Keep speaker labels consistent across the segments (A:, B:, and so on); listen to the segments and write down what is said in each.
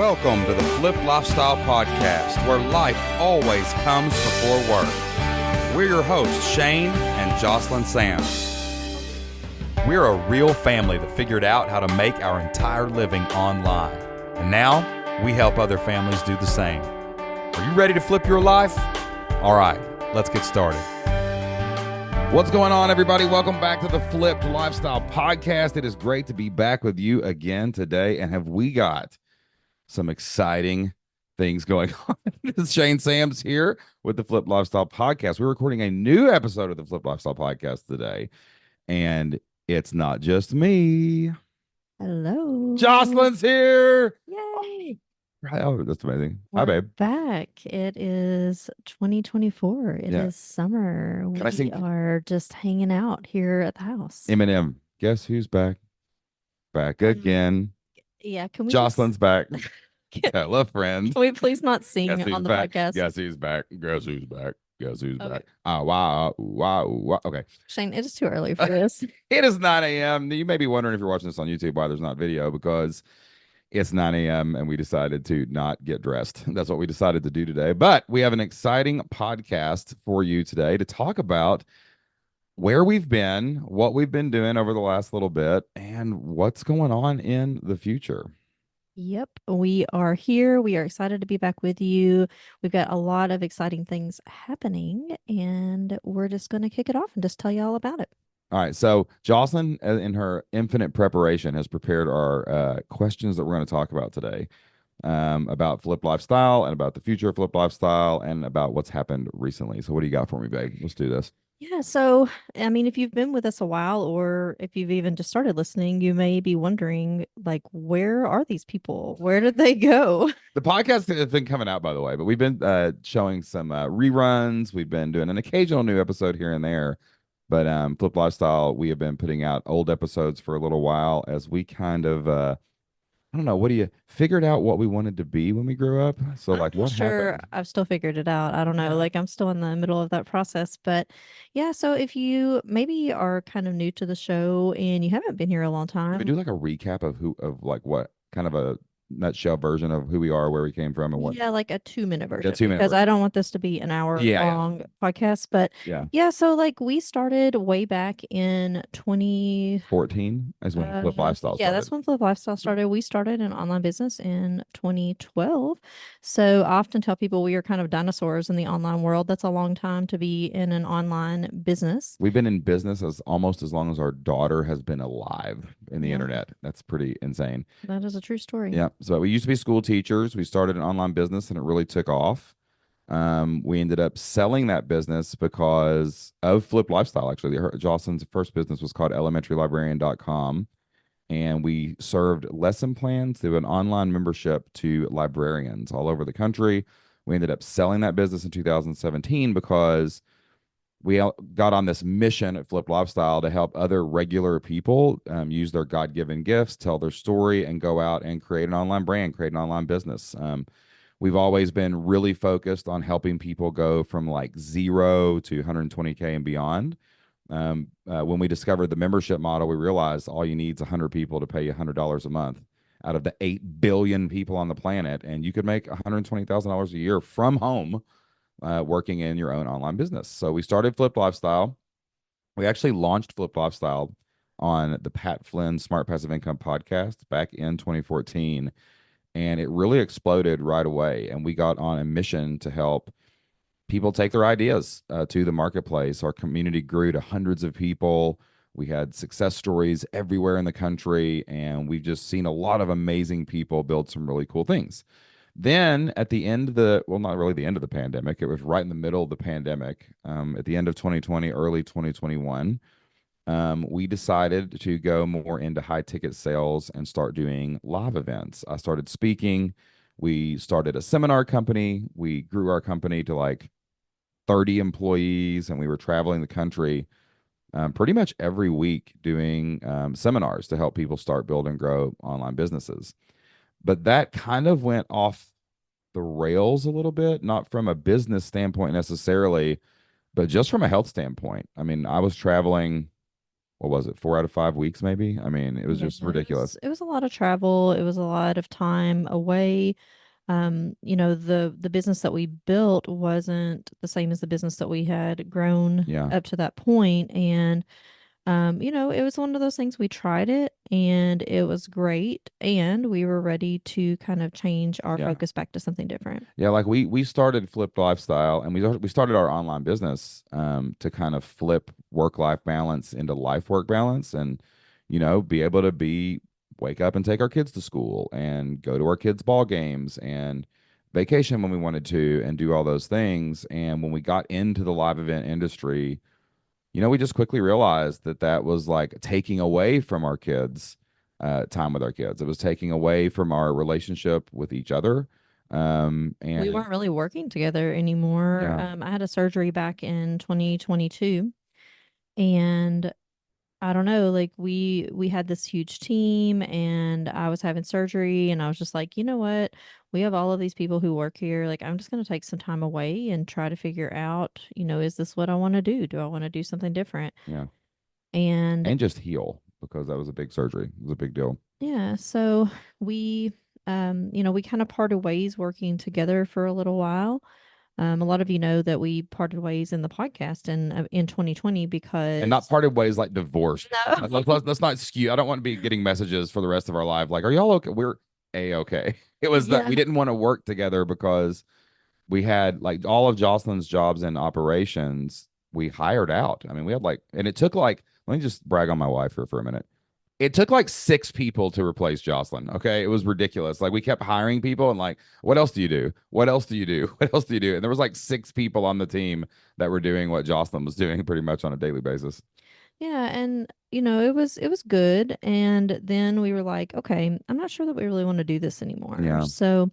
A: Welcome to the Flip Lifestyle Podcast, where life always comes before work. We're your hosts, Shane and Jocelyn Sams. We're a real family that figured out how to make our entire living online. And now, we help other families do the same. Are you ready to flip your life? All right, let's get started. What's going on, everybody? Welcome back to the Flipped Lifestyle Podcast. It is great to be back with you again today. And have we got some exciting things going on? This is Shane Sams here with the Flip Lifestyle Podcast. We're recording a new episode of the Flip Lifestyle Podcast today, and it's not just me.
B: Hello.
A: Jocelyn's here.
B: Yay.
A: Oh, that's amazing.
B: We're
A: Hi, babe.
B: back. It is 2024. It is summer.
A: Can I sing?
B: We are just hanging out here at the house.
A: Eminem, guess who's back? Back again.
B: Yeah, can we
A: Jocelyn's back. Tell a friend.
B: Can we please not sing
A: Guess who's
B: on the
A: back?
B: podcast?
A: Guess who's back? Guess who's back? Guess who's
B: Okay.
A: back? Wow. Okay.
B: Shane, it is too early for this.
A: It is 9 a.m. You may be wondering if you're watching this on YouTube why there's not video, because it's 9 a.m. and we decided to not get dressed. That's what we decided to do today. But we have an exciting podcast for you today to talk about where we've been, what we've been doing over the last little bit, and what's going on in the future.
B: Yep, we are here. We are excited to be back with you. We've got a lot of exciting things happening, and we're just going to kick it off and just tell you all about it.
A: All right. So Jocelyn, in her infinite preparation, has prepared our questions that we're going to talk about today, about Flip Lifestyle and about the future of Flip Lifestyle and about what's happened recently. So what do you got for me, babe? Let's do this.
B: Yeah, so I mean, if you've been with us a while, or if you've even just started listening, you may be wondering, like, where are these people? Where did they go?
A: The podcast has been coming out, by the way, but we've been showing some reruns. We've been doing an occasional new episode here and there. But Flip Lifestyle, we have been putting out old episodes for a little while as we kind of I don't know, what do you figured out what we wanted to be when we grew up? So
B: I'm
A: like
B: not
A: what
B: sure
A: happened?
B: I've still figured it out. I don't know. Like, I'm still in the middle of that process. But yeah, so if you maybe are kind of new to the show and you haven't been here a long
A: Can we
B: time,
A: do like a recap of like what kind of a nutshell version of who we are, where we came from, and what?
B: yeah, like a 2-minute version,
A: 2-minute
B: because I
A: version.
B: don't want this to be an hour
A: Yeah.
B: long podcast. But
A: Yeah.
B: yeah, so like we started way back in 20
A: 14 is when Flip Lifestyle started.
B: Yeah, that's when Flip Lifestyle started. We started an online business in 2012. So I often tell people we are kind of dinosaurs in the online world. That's a long time to be in an online business.
A: We've been in business as almost as long as our daughter has been alive in the
B: Yeah.
A: internet. That's pretty insane.
B: That is a true story.
A: Yeah. So we used to be school teachers. We started an online business and it really took off. We ended up selling that business because of Flip Lifestyle. Actually, Jocelyn's first business was called elementarylibrarian.com. And we served lesson plans through an online membership to librarians all over the country. We ended up selling that business in 2017 because we got on this mission at Flip Lifestyle to help other regular people use their God-given gifts, tell their story, and go out and create an online brand, create an online business. We've always been really focused on helping people go from like 0 to 120K and beyond. When we discovered the membership model, we realized all you need is 100 people to pay you $100 a month out of the 8 billion people on the planet, and you could make $120,000 a year from home working in your own online business. So we started Flip Lifestyle. We actually launched Flip Lifestyle on the Pat Flynn Smart Passive Income podcast back in 2014. And it really exploded right away. And we got on a mission to help people take their ideas to the marketplace. Our community grew to hundreds of people. We had success stories everywhere in the country. And we've just seen a lot of amazing people build some really cool things. Then at the end of not really the end of the pandemic, it was right in the middle of the pandemic, at the end of 2020, early 2021, we decided to go more into high ticket sales and start doing live events. I started speaking. We started a seminar company. We grew our company to like 30 employees, and we were traveling the country pretty much every week doing seminars to help people start, build, and grow online businesses. But that kind of went off the rails a little bit, not from a business standpoint necessarily, but just from a health standpoint. I mean, I was traveling what was it, 4 out of 5 weeks, maybe. I mean, it was
B: Yeah,
A: just ridiculous.
B: it was a lot of travel. It was a lot of time away. The business that we built wasn't the same as the business that we had grown
A: Yeah.
B: up to that point. And it was one of those things. We tried it and it was great. And we were ready to kind of change our
A: Yeah.
B: focus back to something different.
A: Yeah, like we started Flipped Lifestyle, and we started our online business to kind of flip work life balance into life work balance, and be able to be wake up and take our kids to school and go to our kids' ball games and vacation when we wanted to and do all those things. And when we got into the live event industry, we just quickly realized that that was like taking away from our kids, time with our kids. It was taking away from our relationship with each other.
B: We
A: And
B: weren't really working together anymore.
A: yeah,
B: I had a surgery back in 2022 and I don't know, like we had this huge team and I was having surgery and I was just like, you know what? We have all of these people who work here. Like I'm just going to take some time away and try to figure out, is this what I want to do? Do I want to do something different?
A: yeah,
B: And
A: and just heal because that was a big surgery. It was a big deal.
B: yeah, so we we kind of parted ways working together for a little while. A lot of you know that we parted ways in the podcast in 2020
A: And not
B: because
A: parted ways like divorced.
B: no.
A: Let's not skew. I don't want to be getting messages for the rest of our life like, "Are y'all okay?" We're a okay. It was that
B: Yeah.
A: we didn't want to work together because we had like all of Jocelyn's jobs in operations. We hired out. I mean, we had like, and it took like, let me just brag on my wife here for a minute. It took like 6 people to replace Jocelyn. Okay. It was ridiculous. Like we kept hiring people and like, what else do you do? What else do you do? What else do you do? And there was like 6 people on the team that were doing what Jocelyn was doing pretty much on a daily basis.
B: Yeah, and it was good and then we were like, okay, I'm not sure that we really want to do this anymore.
A: Yeah.
B: So,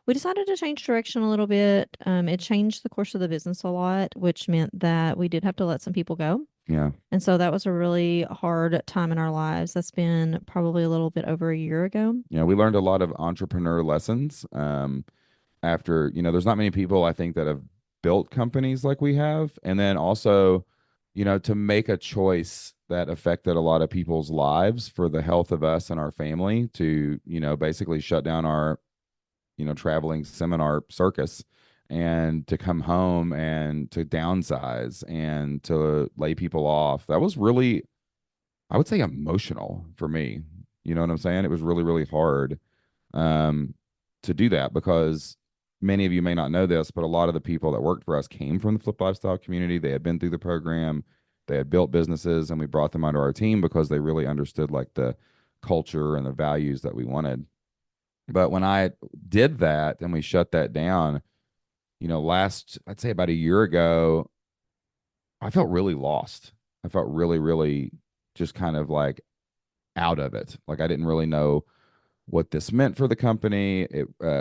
B: we decided to change direction a little bit. It changed the course of the business a lot, which meant that we did have to let some people go.
A: Yeah.
B: And so that was a really hard time in our lives. That's been probably a little bit over a year ago.
A: Yeah. We learned a lot of entrepreneur lessons. After, there's not many people I think that have built companies like we have. And then also, to make a choice that affected a lot of people's lives for the health of us and our family to, basically shut down our, traveling seminar circus and to come home and to downsize and to lay people off. That was really, I would say, emotional for me. You know what I'm saying? It was really, really hard um, to do that because many of you may not know this, but a lot of the people that worked for us came from the Flip Lifestyle community. They had been through the program, they had built businesses, and we brought them onto our team because they really understood like the culture and the values that we wanted. But when I did that and we shut that down, I'd say about a year ago, I felt really lost. I felt really, really just kind of like out of it. Like I didn't really know what this meant for the company.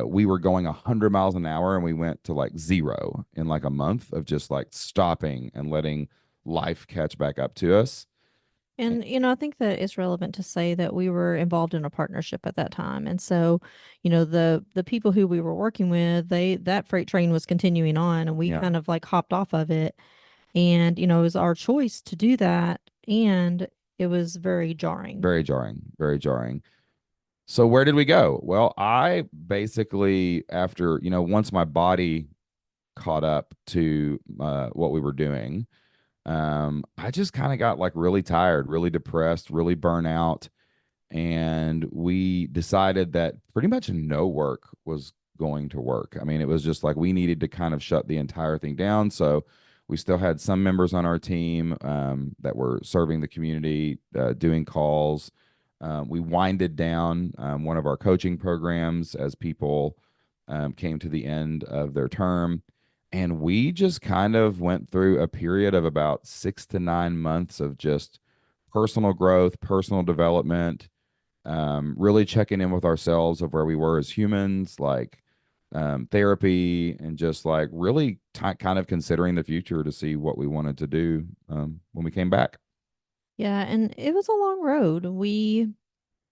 A: We were going 100 miles an hour and we went to like zero in like a month of just like stopping and letting life catch back up to us.
B: And I think that it's relevant to say that we were involved in a partnership at that time. And so, the people who we were working with, that freight train was continuing on and we
A: Yeah,
B: kind of like hopped off of it. And, it was our choice to do that. And it was very jarring.
A: very jarring, very jarring. So where did we go? Well, I basically, after, once my body caught up to what we were doing, I just kind of got like really tired, really depressed, really burnt out. And we decided that pretty much no work was going to work. I mean, it was just like we needed to kind of shut the entire thing down. So we still had some members on our team that were serving the community, doing calls. We winded down one of our coaching programs as people came to the end of their term. And we just kind of went through a period of about 6 to 9 months of just personal growth, personal development, really checking in with ourselves of where we were as humans, like therapy, and just like really kind of considering the future to see what we wanted to do when we came back.
B: Yeah. And it was a long road. We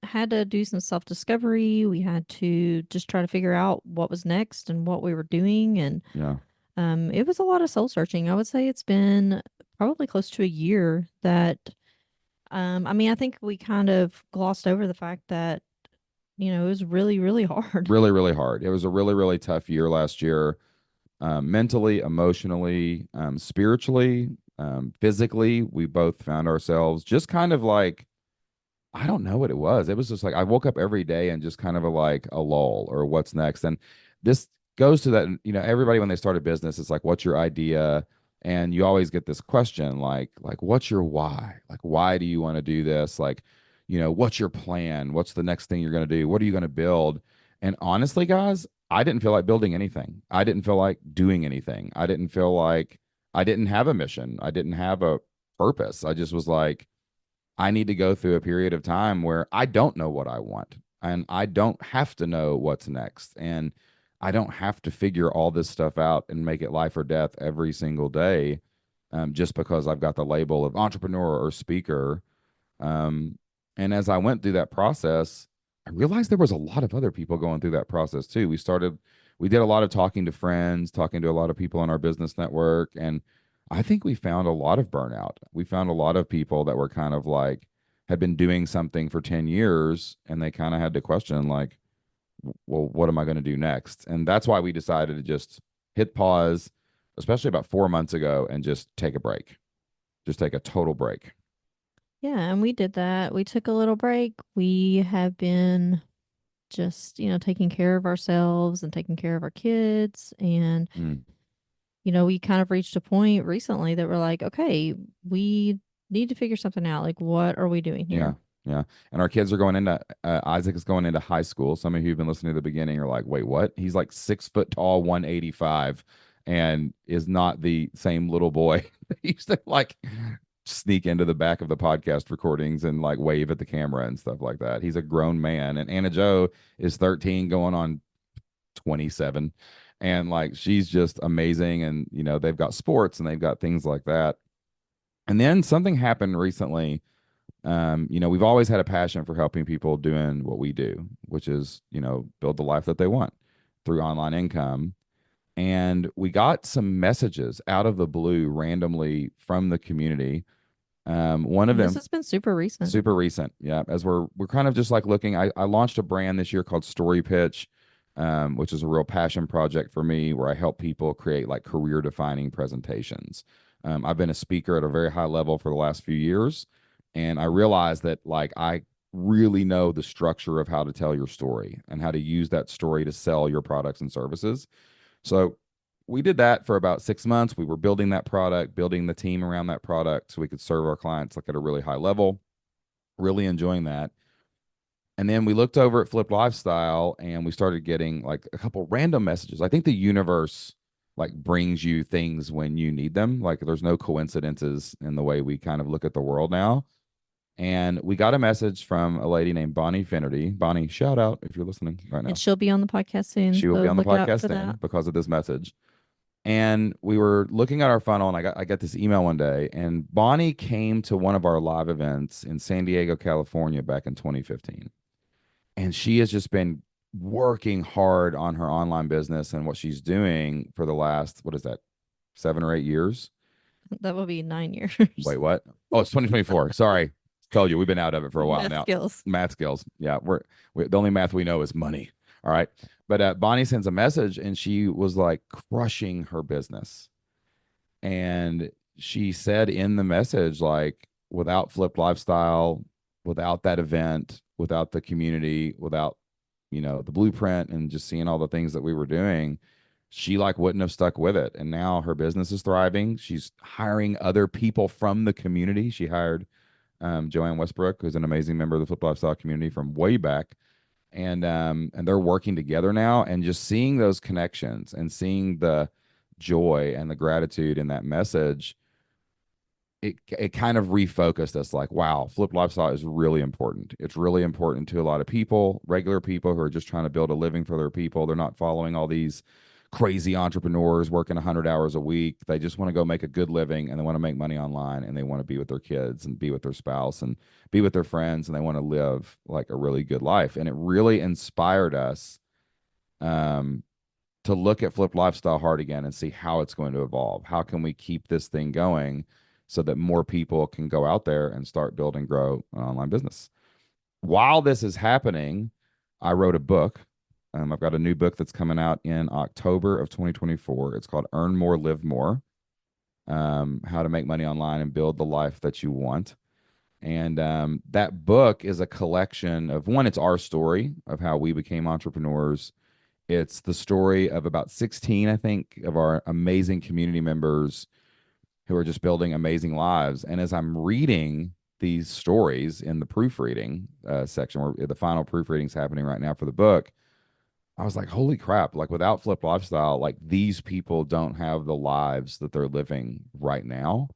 B: had to do some self discovery. We had to just try to figure out what was next and what we were doing. And
A: Yeah.
B: it was a lot of soul searching. I would say it's been probably close to a year that I mean, I think we kind of glossed over the fact that, it was really, really hard.
A: Really, really hard. It was a really, really tough year last year, mentally, emotionally, spiritually, physically. We both found ourselves just kind of like, I don't know what it was. It was just like I woke up every day and just kind of a lull or what's next. And this goes to that, everybody when they start a business, it's like, what's your idea? And you always get this question like what's your why? Like, why do you want to do this? Like, what's your plan? What's the next thing you're going to do? What are you going to build? And honestly, guys, I didn't feel like building anything. I didn't feel like doing anything. I didn't feel like I didn't have a mission. I didn't have a purpose. I just was like, I need to go through a period of time where I don't know what I want and I don't have to know what's next. And I don't have to figure all this stuff out and make it life or death every single day, just because I've got the label of entrepreneur or speaker. um, and as I went through that process, I realized there was a lot of other people going through that process too. We did a lot of talking to friends, talking to a lot of people in our business network. And I think we found a lot of burnout. We found a lot of people that were kind of like, had been doing something for 10 years and they kind of had to question, like, well, what am I going to do next? And that's why we decided to just hit pause, especially about 4 months ago, and just take a break, just take a total break.
B: Yeah, and we did that. We took a little break. We have been just, taking care of ourselves and taking care of our kids. And,
A: Mm.
B: we kind of reached a point recently that we're like, okay, we need to figure something out. Like, what are we doing
A: Yeah.
B: here?
A: Yeah. And our kids are going into, Isaac is going into high school. Some of you who've been listening to the beginning are like, wait, what? He's like 6 foot tall, 185, and is not the same little boy that used to like sneak into the back of the podcast recordings and like wave at the camera and stuff like that. He's a grown man. And Anna Joe is 13 going on 27. And like she's just amazing. And, they've got sports and they've got things like that. And then something happened recently. We've always had a passion for helping people doing what we do, which is, build the life that they want through online income. And we got some messages out of the blue randomly from the community. One of
B: And this
A: them,
B: has been super recent.
A: super recent, yeah. As we're kind of just like looking. I launched a brand this year called Story Pitch, which is a real passion project for me, where I help people create like career defining presentations. I've been a speaker at a very high level for the last few years, and I realized that like I really know the structure of how to tell your story and how to use that story to sell your products and services. So we did that for about 6 months. We were building that product, building the team around that product so we could serve our clients like at a really high level, really enjoying that. And then we looked over at Flip Lifestyle and we started getting like a couple random messages. I think the universe like brings you things when you need them. Like there's no coincidences in the way we kind of look at the world now. And we got a message from a lady named Bonnie Finnerty. Bonnie, shout out if you're listening right
B: And
A: now.
B: she'll be on the podcast soon.
A: She will
B: So
A: be on the
B: look out
A: podcast
B: for
A: then
B: that.
A: because of this message. And we were looking at our funnel, and I got this email one day, and Bonnie came to one of our live events in San Diego, California back in 2015. And she has just been working hard on her online business and what she's doing for the last, what is that, 7 or 8 years?
B: That will be 9 years.
A: Wait, what? Oh, it's 2024. Sorry. Told you we've been out of it for a while
B: Math
A: now.
B: skills.
A: Math skills. Yeah, we the only math we know is money. All right. But Bonnie sends a message and she was like crushing her business. And she said in the message, like, without Flipped Lifestyle, without that event, without the community, without, the blueprint and just seeing all the things that we were doing, she like wouldn't have stuck with it. And now her business is thriving. She's hiring other people from the community. She hired Joanne Westbrook, who's an amazing member of the Flip Lifestyle community from way back. And they're working together now, and just seeing those connections and seeing the joy and the gratitude in that message, it kind of refocused us like, wow, flipped lifestyle is really important. It's really important to a lot of people, regular people who are just trying to build a living for their people. They're not following all these crazy entrepreneurs working 100 hours a week. They just want to go make a good living, and they want to make money online, and they want to be with their kids and be with their spouse and be with their friends, and they want to live like a really good life. And it really inspired us, um, to look at flipped lifestyle hard again and see how it's going to evolve. How can we keep this thing going so that more people can go out there and start build and grow an online business. While this is happening, I wrote a book. I've got a new book that's coming out in October of 2024. It's called Earn More, Live More, How to Make Money Online and Build the Life That You Want. And that book is a collection of one, it's our story of how we became entrepreneurs. It's the story of about 16, I think, of our amazing community members who are just building amazing lives. And as I'm reading these stories in the proofreading section, where the final proofreading is happening right now for the book, I was like, holy crap, like without Flip Lifestyle, like these people don't have the lives that they're living right now.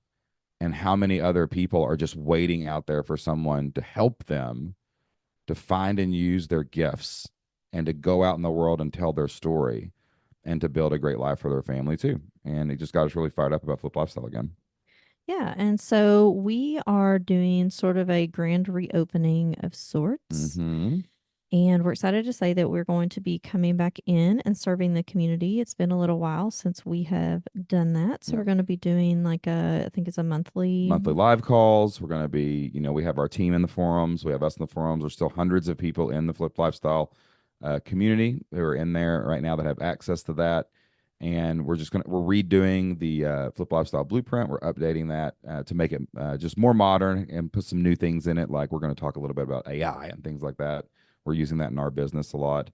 A: And how many other people are just waiting out there for someone to help them to find and use their gifts and to go out in the world and tell their story and to build a great life for their family too. And it just got us really fired up about Flip Lifestyle again.
B: Yeah, and so we are doing sort of a grand reopening of sorts.
A: Mm-hmm.
B: And we're excited to say that we're going to be coming back in and serving the community. It's been a little while since we have done that. So
A: Yeah.
B: we're going to be doing like I think it's a monthly.
A: Monthly live calls. We're going to be, we have our team in the forums. We have us in the forums. There's still hundreds of people in the Flip Lifestyle community who are in there right now that have access to that. And we're redoing the Flip Lifestyle blueprint. We're updating that to make it just more modern and put some new things in it. Like we're going to talk a little bit about AI and things like that. We're using that in our business a lot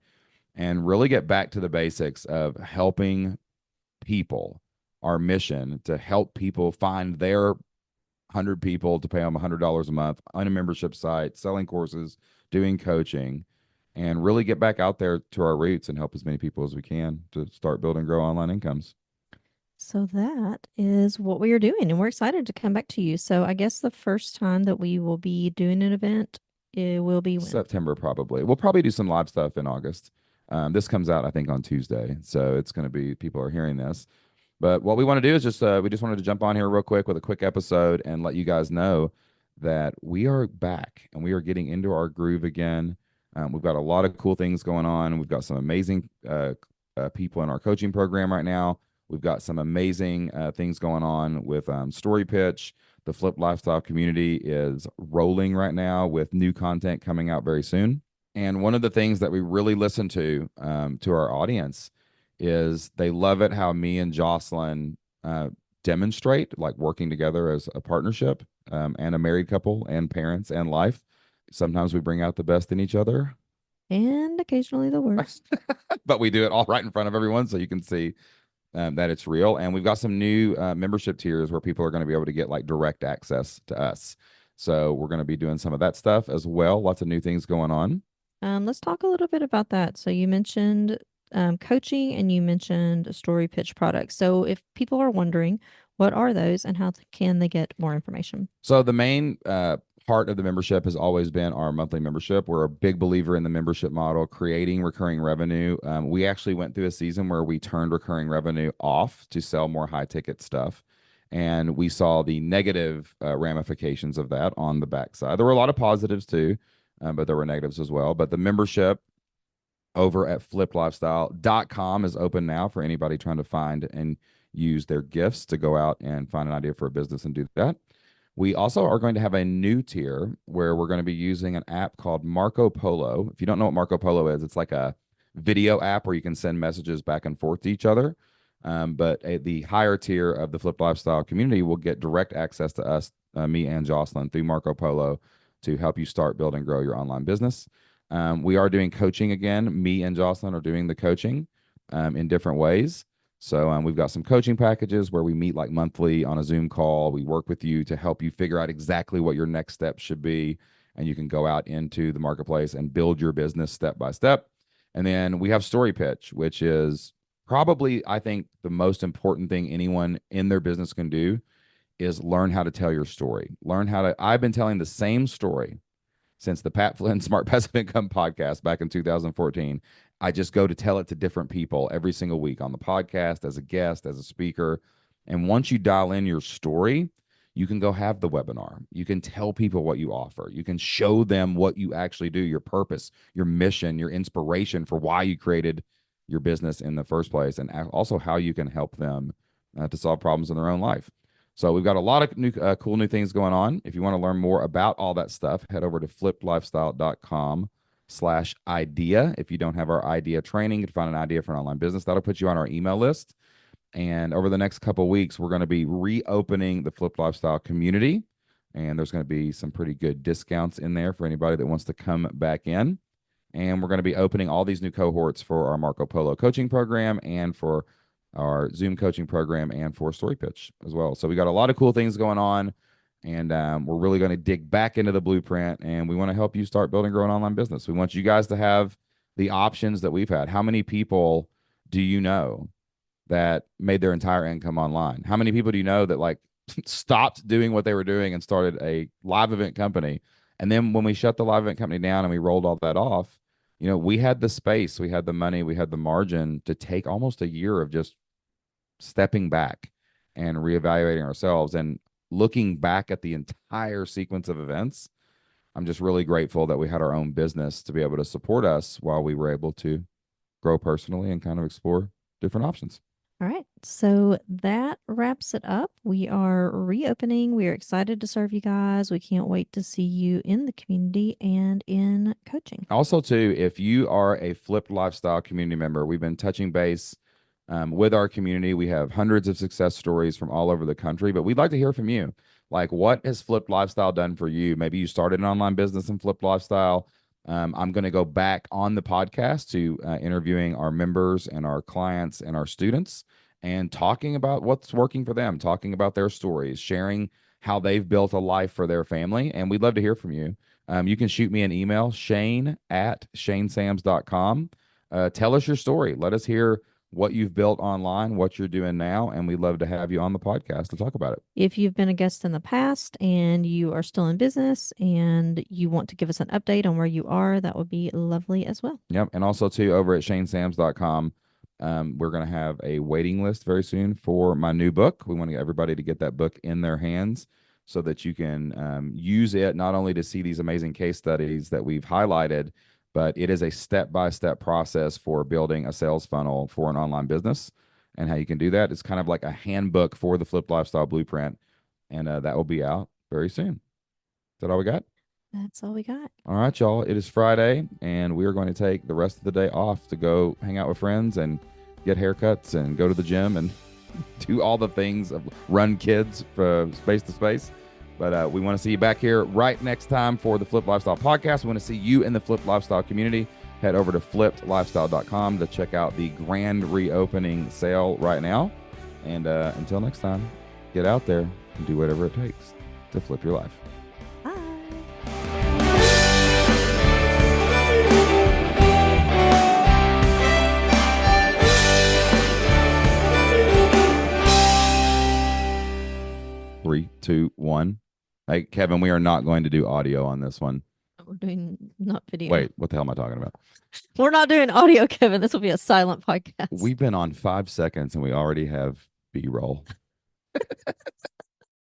A: and really get back to the basics of helping people. Our mission to help people find their 100 people to pay them $100 a month on a membership site, selling courses, doing coaching, and really get back out there to our roots and help as many people as we can to start building grow online incomes.
B: So that is what we are doing. And we're excited to come back to you. So I guess the first time that we will be doing an event, it will be when?
A: September, probably. We'll probably do some live stuff in August. This comes out, I think, on Tuesday. So it's going to be, people are hearing this. But what we want to do is we just wanted to jump on here real quick with a quick episode and let you guys know that we are back and we are getting into our groove again. We've got a lot of cool things going on. We've got some amazing people in our coaching program right now. We've got some amazing things going on with Story Pitch. The Flip Lifestyle community is rolling right now with new content coming out very soon. And one of the things that we really listen to our audience is they love it how me and Jocelyn demonstrate like working together as a partnership and a married couple and parents and life. Sometimes we bring out the best in each other,
B: And occasionally the worst.
A: but we do it all right in front of everyone so you can see that it's real. And we've got some new membership tiers where people are going to be able to get like direct access to us. So we're going to be doing some of that stuff as well. Lots of new things going on.
B: Let's talk a little bit about that. So you mentioned coaching and you mentioned story pitch products. So if people are wondering, what are those and how can they get more information?
A: So the main part of the membership has always been our monthly membership. We're a big believer in the membership model, creating recurring revenue. We actually went through a season where we turned recurring revenue off to sell more high ticket stuff. And we saw the negative ramifications of that on the backside. There were a lot of positives too, but there were negatives as well. But the membership over at fliplifestyle.com is open now for anybody trying to find and use their gifts to go out and find an idea for a business and do that. We also are going to have a new tier where we're going to be using an app called Marco Polo. If you don't know what Marco Polo is, it's like a video app where you can send messages back and forth to each other. But the higher tier of the Flip Lifestyle community will get direct access to us, me and Jocelyn, through Marco Polo to help you start, build, and grow your online business. We are doing coaching again. Me and Jocelyn are doing the coaching in different ways. So we've got some coaching packages where we meet like monthly on a Zoom call. We work with you to help you figure out exactly what your next step should be. And you can go out into the marketplace and build your business step by step. And then we have Story Pitch, which is probably, I think, the most important thing anyone in their business can do is learn how to tell your story. I've been telling the same story since the Pat Flynn Smart Passive Income podcast back in 2014. I just go to tell it to different people every single week on the podcast, as a guest, as a speaker. And once you dial in your story, you can go have the webinar. You can tell people what you offer. You can show them what you actually do, your purpose, your mission, your inspiration for why you created your business in the first place, and also how you can help them to solve problems in their own life. So we've got a lot of new, cool new things going on. If you want to learn more about all that stuff, head over to flippedlifestyle.com/idea. If you don't have our idea training, you can find an idea for an online business. That'll put you on our email list. And over the next couple of weeks, we're going to be reopening the Flipped Lifestyle community. And there's going to be some pretty good discounts in there for anybody that wants to come back in. And we're going to be opening all these new cohorts for our Marco Polo coaching program and for our Zoom coaching program and for Story Pitch as well. So we got a lot of cool things going on. And we're really going to dig back into the blueprint, and we want to help you start building, growing online business. We want you guys to have the options that we've had. How many people do you know that made their entire income online? How many people do you know that like stopped doing what they were doing and started a live event company? And then when we shut the live event company down and we rolled all that off, we had the space, we had the money, we had the margin to take almost a year of just stepping back and reevaluating ourselves and looking back at the entire sequence of events. I'm just really grateful that we had our own business to be able to support us while we were able to grow personally and kind of explore different options.
B: All right. So that wraps it up. We are reopening. We are excited to serve you guys. We can't wait to see you in the community and in coaching.
A: Also, too, if you are a Flipped Lifestyle community member, we've been touching base with our community. We have hundreds of success stories from all over the country, but we'd like to hear from you. Like, what has Flipped Lifestyle done for you? Maybe you started an online business in Flipped Lifestyle. I'm going to go back on the podcast to interviewing our members and our clients and our students and talking about what's working for them, talking about their stories, sharing how they've built a life for their family. And we'd love to hear from you. You can shoot me an email, shane@shanesams.com. Tell us your story. Let us hear what you've built online, what you're doing now, and we'd love to have you on the podcast to talk about it.
B: If you've been a guest in the past and you are still in business and you want to give us an update on where you are, that would be lovely as well.
A: Yep. And also, too, over at shanesams.com, we're going to have a waiting list very soon for my new book. We want to get everybody to get that book in their hands so that you can use it not only to see these amazing case studies that we've highlighted, but it is a step-by-step process for building a sales funnel for an online business and how you can do that. It's kind of like a handbook for the Flipped Lifestyle Blueprint, and that will be out very soon. Is that all we got?
B: That's all we got.
A: All right, y'all. It is Friday, and we are going to take the rest of the day off to go hang out with friends and get haircuts and go to the gym and do all the things, run kids from space to space. But we want to see you back here right next time for the Flip Lifestyle Podcast. We want to see you in the Flip Lifestyle community. Head over to flippedlifestyle.com to check out the grand reopening sale right now. And until next time, get out there and do whatever it takes to flip your life.
B: Bye.
A: 3, 2, 1. Hey, Kevin, we are not going to do audio on this one.
B: We're doing not video.
A: Wait, what the hell am I talking about?
B: We're not doing audio, Kevin. This will be a silent podcast.
A: We've been on 5 seconds and we already have B-roll.